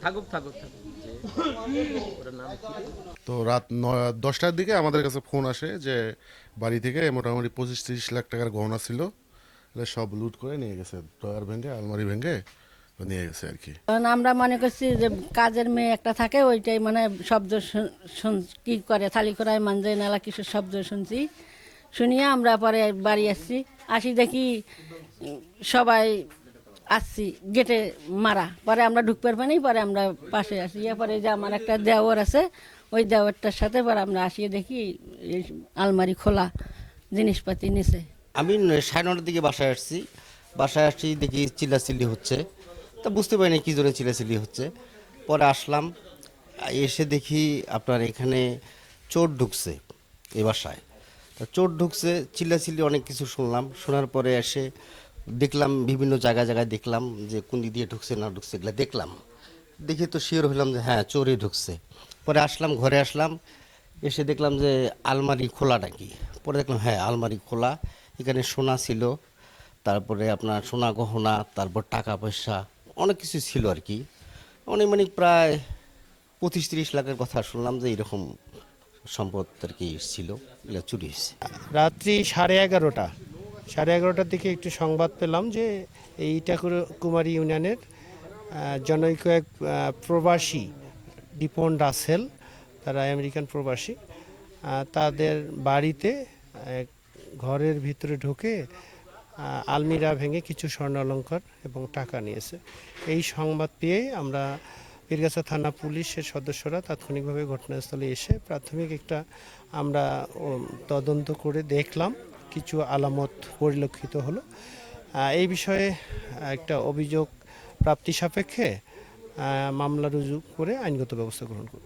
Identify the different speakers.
Speaker 1: থাকুক থাকুক থাকুক ওটার নাম কি?
Speaker 2: তো রাত 10টার দিকে আমাদের কাছে ফোন আসে যে বাড়ি থেকে মোটামুটি 25-30 লাখ টাকার গহনা ছিল, এগুলো সব লুট করে নিয়ে গেছে, ড্রয়ার ভেঙে আলমারি ভেঙে নিয়ে গেছে আর কি।
Speaker 3: কারণ আমরা মনে করছি যে কাজের মেয়ে একটা থাকে, ওইটাই মানে শব্দ কি করে থালি করায় মানজে নালা কিছু শব্দ শুনছি, শুনিয়ে আমরা পরে বাড়ি আসি দেখি সবাই আসছি গেটে মারা, পরে আমরা ঢুকবার পানি, পরে আমরা পাশে আসি, পরে যে আমার একটা দেওয়ার আছে, ওই দেওয়ারটার সাথে পরে আমরা আসিয়ে দেখি এই আলমারি খোলা, জিনিসপাতি নিচে।
Speaker 4: আমি 9:30টার দিকে বাসায় আসছি দেখি চিল্লাচিল্লি হচ্ছে, তা বুঝতে পারিনি কী জন্য চিল্লাচিল্লি হচ্ছে। পরে আসলাম, এসে দেখি আপনার এখানে চোর ঢুকছে এই বাসায়। তা চোর ঢুকছে, চিল্লাচিল্লি অনেক কিছু শুনলাম, শোনার পরে এসে দেখলাম বিভিন্ন জায়গায় দেখলাম যে কোন দিক দিয়ে ঢুকছে না ঢুকছে এগুলো দেখলাম, দেখি তো শিওর হলাম যে হ্যাঁ চোরই ঢুকছে। পরে ঘরে আসলাম, এসে দেখলাম যে আলমারি খোলা নাকি। পরে দেখলাম হ্যাঁ আলমারি খোলা, এখানে সোনা ছিল, তারপরে আপনার সোনা গহনা, তারপর টাকা পয়সা অনেক কিছু ছিল আর কি। অনেক মানে প্রায় 25-30 লাখের কথা শুনলাম যে এরকম সম্পদ আর কি ছিল, এগুলো চুরি হয়েছে।
Speaker 5: রাত্রি 11:30, 11:30টার দিকে একটু সংবাদ পেলাম যে এই কুমারী ইউনিয়নের জনৈক এক প্রবাসী ডিপন রাসেল, তারা আমেরিকান প্রবাসী, তাদের বাড়িতে এক ঘরের ভিতরে ঢুকে আলমিরা ভেঙে কিছু স্বর্ণালঙ্কার এবং টাকা নিয়েছে। এই সংবাদ পেয়ে আমরা পীরগাছা থানা পুলিশের সদস্যরা তাৎক্ষণিকভাবে ঘটনাস্থলে এসে প্রাথমিক একটা আমরা তদন্ত করে দেখলাম, কিছু আলামত পরিলক্ষিত হলো। এই বিষয়ে একটা অভিযোগ প্রাপ্তি সাপেক্ষে মামলা রুজু করে আইনগত ব্যবস্থা গ্রহণ করব।